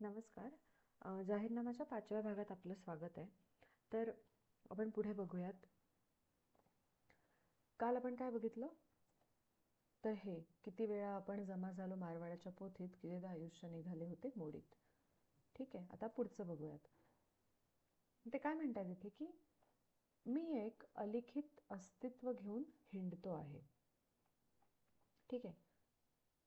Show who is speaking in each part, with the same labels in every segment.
Speaker 1: नमस्कार. जाहीरनाम्याच्या 5व्या भागात आपलं स्वागत आहे. तर आपण पुढे बघूयात. काल आपण काय बघितलं? तर हे किती वेळा आपण जमा झालो मारवाड्याच्या पोथीत, कितीदा आयुष्य निघाले होते मोडीत. ठीक आहे, आता पुढचं बघूयात. ते काय म्हणतात इथे की मी एक अलिखित अस्तित्व घेऊन हिंडतो आहे. ठीक आहे.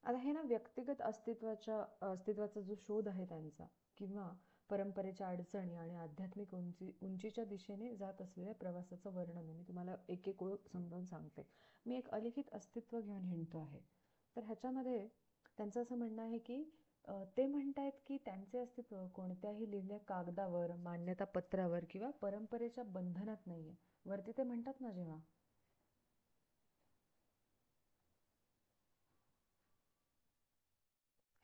Speaker 1: आता हे ना व्यक्तिगत अस्तित्वाचा जो शोध आहे त्यांचा, किंवा परंपरेच्या अडचणी आणि आध्यात्मिक उंचीच्या दिशेने जात असलेल्या प्रवासाचं वर्णन आहे. मी तुम्हाला एक एक ओळ समजावून सांगते. मी एक अलिखित अस्तित्व घेऊन हिंडतो आहे. तर ह्याच्यामध्ये त्यांचं असं म्हणणं आहे की ते म्हणतायत की त्यांचे अस्तित्व कोणत्याही लिहिल्या कागदावर, मान्यता पत्रावर किंवा परंपरेच्या बंधनात नाहीये. वरती ते म्हणतात ना जेव्हा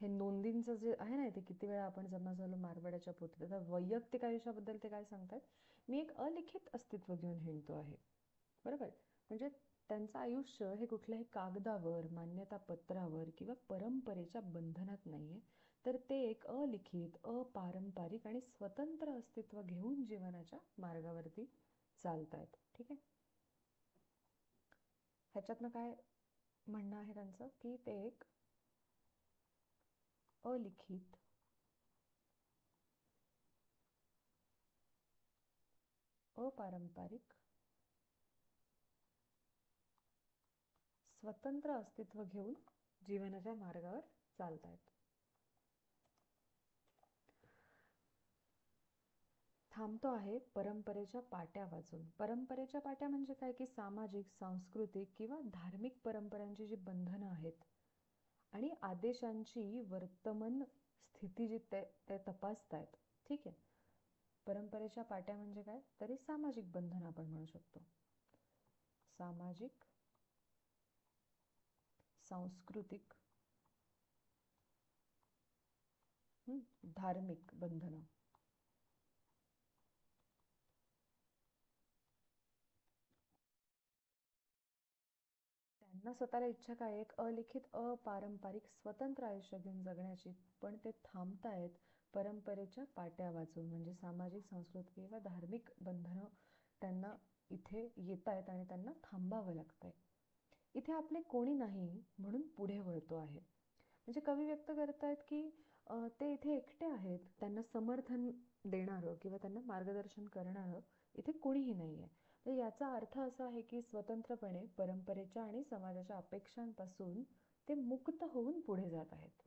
Speaker 1: हे नोंदींचं जे आहे ना, ते किती वेळा आपण जमा झालो मारवाड्याच्या पोथीत. आता वैयक्तिक आयुष्याबद्दल ते काय सांगतात? मी एक अलिखित अस्तित्व घेऊन हिंडतो आहे. बरोबर. म्हणजे त्यांचं आयुष्य हे कुठल्याही कागदावर, मान्यता पत्रावर किंवा परंपरेच्या बंधनात नाहीये. तर ते एक अलिखित, अपारंपरिक आणि स्वतंत्र अस्तित्व घेऊन जीवनाच्या मार्गावरती चालतायत. ठीक आहे. ह्याच्यातनं काय म्हणणं आहे त्यांचं की ते एक अलिखित, अपारंपरिक, स्वतंत्र अस्तित्व घेऊन जीवनाच्या मार्गावर चालतायत. थांबतो आहे परंपरेच्या पाट्या वाजून. परंपरेच्या पाट्या म्हणजे काय की सामाजिक, सांस्कृतिक किंवा धार्मिक परंपरांची जी बंधनं आहेत आणि आदेशांची वर्तमान स्थिती जी ते तपासतायत. ठीक आहे. परंपरेच्या पाट्या म्हणजे काय? तरी सामाजिक बंधन आपण म्हणू शकतो. सामाजिक, सांस्कृतिक, धार्मिक बंधनं. त्यांना स्वतःला इच्छा काय? एक अलिखित, अपारंपरिक, स्वतंत्र आयुष्य घेऊन जगण्याची. पण ते थांबतायत परंपरेच्या पाट्या वाचून. म्हणजे सामाजिक, सांस्कृतिक किंवा धार्मिक बंधनं त्यांना इथे येत आहेत आणि त्यांना थांबावं लागतंय. इथे आपले कोणी नाही म्हणून पुढे वळतो आहे. म्हणजे कवी व्यक्त करतायत की ते इथे एकटे आहेत. त्यांना समर्थन देणारं किंवा त्यांना मार्गदर्शन करणारं इथे कोणीही नाही आहे. तर याचा अर्थ असा आहे की स्वतंत्रपणे परंपरेच्या आणि समाजाच्या अपेक्षांपासून ते मुक्त होऊन पुढे जात आहेत.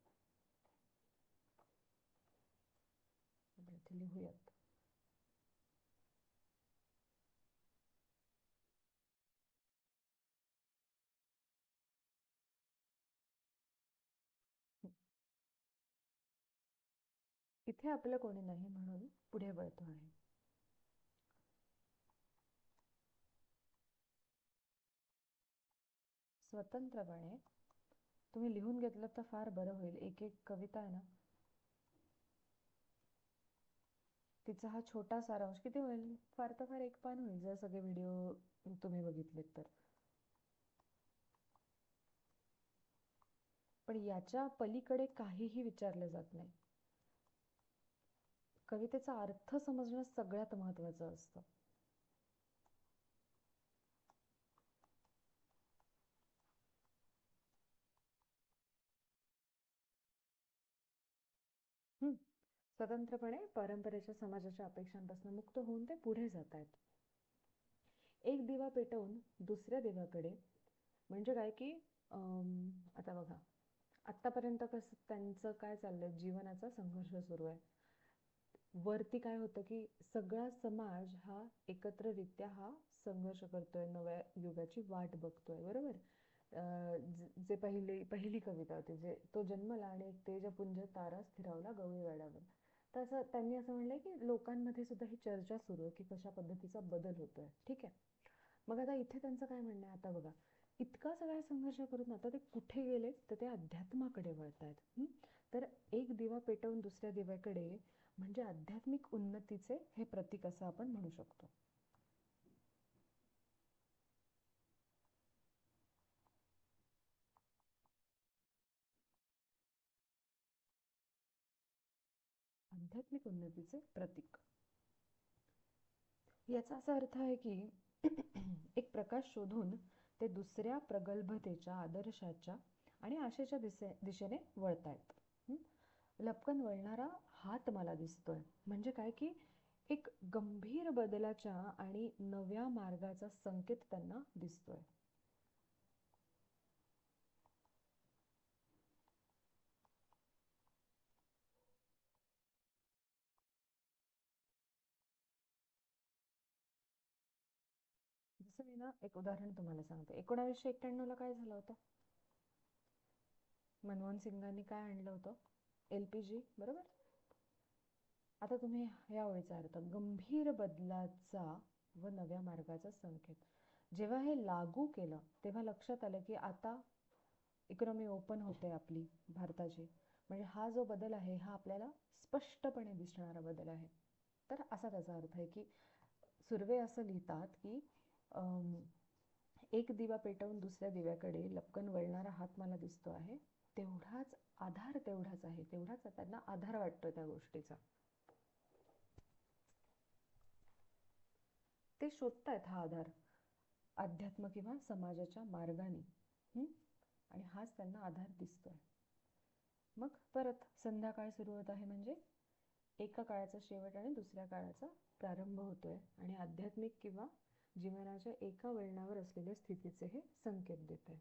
Speaker 1: इथे लिहूयात. इथे आपलं कोणी नाही म्हणून पुढे वळतो आहे. स्वतंत्रपणे तुम्ही लिहून घेतलं तर फार बरं होईल. एक एक कविता आहे ना, तिचा हा छोटा सारांश किती होईल? फार तर फार एक पान होईल, जर सगळे व्हिडिओ तुम्ही बघितलेत तर. पण याच्या पलीकडे काहीही विचारलं जात नाही. कवितेचा अर्थ समजणं सगळ्यात महत्वाचं असतं. स्वतंत्रपणे परंपरेच्या, समाजाच्या अपेक्षांपासून मुक्त होऊन ते पुढे जात आहेत. एक दिवा पेटवून दुसऱ्या दिव्याकडे. म्हणजे काय की आता बघा, आत्तापर्यंत कसं त्यांचं काय चाललंय, जीवनाचा संघर्ष सुरू आहे. वरती काय होतं की सगळा समाज हा एकत्ररित्या हा संघर्ष करतोय, नव्या युगाची वाट बघतोय. बरोबर. जे पहिली कविता होती, जे तो जन्मला आणि एक तेजपुंज तारा स्थिरावला गवळी वाड्यावर. तसं त्यांनी असं म्हणलंय की लोकांमध्ये सुद्धा ही चर्चा सुरू आहे की कशा पद्धतीचा बदल होतोय. ठीक आहे. मग आता इथे त्यांचं काय म्हणणं आहे? आता बघा, इतका सगळा संघर्ष करून आता ते कुठे गेले? तर ते अध्यात्माकडे वळतायत. तर एक दिवा पेटवून दुसऱ्या दिव्याकडे म्हणजे आध्यात्मिक उन्नतीचे हे प्रतीक असं आपण म्हणू शकतो. आध्यात्मिक उन्नतीचे प्रतीक. याचा असा अर्थ आहे की एक प्रकाश शोधून ते दुसऱ्या प्रगल्भतेच्या, आदर्शाच्या आणि आशेच्या दिशेने वळतायत. लपकन वळणारा हात मला दिसतोय. म्हणजे काय की एक गंभीर बदलाच्या आणि नव्या मार्गाचा संकेत त्यांना दिसतोय. जसं मी ना एक उदाहरण तुम्हाला सांगते. 1991 ला काय झालं होतं? मनमोहन सिंगांनी काय आणलं होतं? LPG, बरोबर. आता तुम्ही या ओळीचा अर्थ, गंभीर बदलाचा व नव्या मार्गाचा संकेत. जेव्हा हे लागू केलं तेव्हा लक्षात आलं की आता इकॉनॉमी ओपन होते आपली भारताची. म्हणजे हा जो बदल आहे हा आपल्याला स्पष्टपणे दिसणारा बदल आहे. तर असा त्याचा अर्थ आहे की सुर्वे असं लिहितात की एक दिवा पेटवून दुसऱ्या दिव्याकडे लपकन वळणारा हात मला दिसतो आहे. तेवढाच आधार तेवढाच आहे, तेवढाच त्यांना आधार वाटतो त्या गोष्टीचा. ते शोधतायत हा आधार अध्यात्म किंवा समाजाच्या मार्गाने. आणि हाच त्यांना आधार दिसतोय. मग परत संध्याकाळ सुरू होत आहे. म्हणजे एका काळाचा शेवट आणि दुसऱ्या काळाचा प्रारंभ होतोय. आणि आध्यात्मिक किंवा जीवनाच्या एका वळणावर असलेल्या स्थितीचे हे संकेत देत आहे.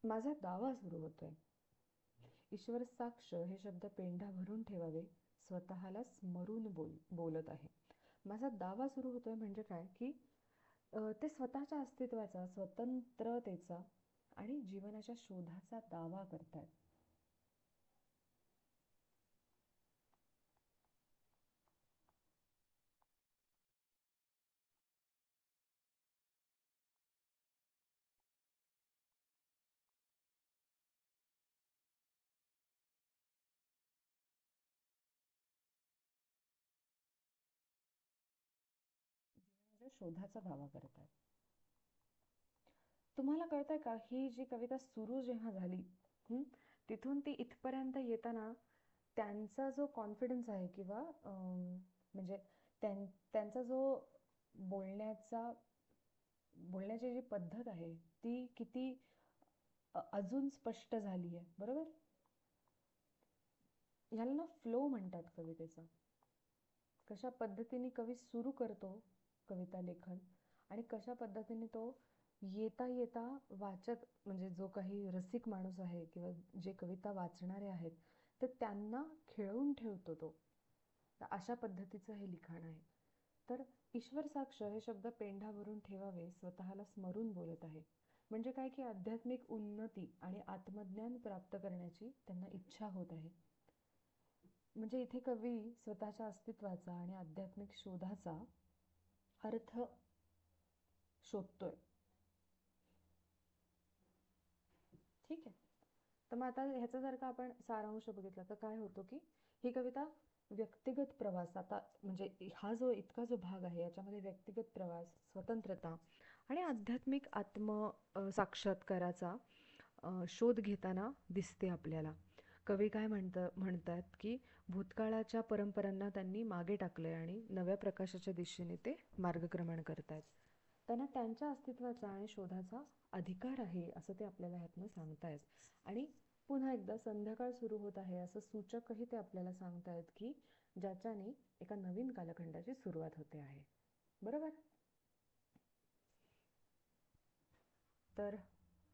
Speaker 1: माझा दावा सुरू होतोय. ईश्वर साक्ष हे शब्द पेंढा भरून ठेवावे, स्वतःला स्मरून बोलत आहे. माझा दावा सुरू होतोय म्हणजे काय की ते स्वतःच्या अस्तित्वाचा, स्वतंत्रतेचा आणि जीवनाच्या शोधाचा दावा करतात. शोधाचा दावा करतात. तुम्हाला कळतंय का, ही जी कविता सुरू जेव्हा झाली तिथून ती इथपर्यंत येताना त्यांचा जो कॉन्फिडन्स आहे किंवा म्हणजे त्यांचा जो बोलण्याची जी पद्धत आहे ती किती अजून स्पष्ट झाली आहे, बरोबर. ह्याला ना फ्लो म्हणतात कवितेचा. कशा पद्धतीने कवी सुरू करतो कविता लेखन आणि कशा पद्धतीने तो येता येता वाचक, म्हणजे जो काही रसिक माणूस आहे किंवा जे कविता वाचणारे आहेत तर त्यांना खिळवून ठेवतो तो. अशा पद्धतीचं हे लिखाण आहे. तर ईश्वर साक्ष हे शब्द पेंढा भरून ठेवावे, स्वतःला स्मरून बोलत आहे. म्हणजे काय की आध्यात्मिक उन्नती आणि आत्मज्ञान प्राप्त करण्याची त्यांना इच्छा होत आहे. म्हणजे इथे कवी स्वतःच्या अस्तित्वाचा आणि आध्यात्मिक शोधाचा अर्थ शोधतोय. ठीक आहे. तर मग आता ह्याचा जर का आपण सारांश बघितला तर काय होतो की ही कविता व्यक्तिगत प्रवास, आता म्हणजे हा जो इतका जो भाग आहे याच्यामध्ये व्यक्तिगत प्रवास, स्वतंत्रता आणि आध्यात्मिक साक्षात्काराचा शोध घेताना दिसते आपल्याला. कवी काय म्हणतात की भूतकाळाच्या परंपरांना त्यांनी मागे टाकलंय आणि नव्या प्रकाशाच्या दिशेने ते मार्गक्रमण करतायत. त्यांना त्यांच्या अस्तित्वाचा आणि शोधाचा अधिकार आहे असं ते आपल्याला ह्यातनं सांगतायत. आणि पुन्हा एकदा संध्याकाळ सुरू होत आहे असं सूचकही ते आपल्याला सांगतायत की ज्याच्याने एका नवीन कालखंडाची सुरुवात होते आहे, बरोबर. तर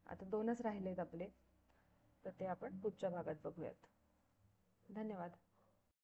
Speaker 1: आता 2च राहिलेत आपले, तर ते आपण पुढच्या भागात बघूयात. धन्यवाद.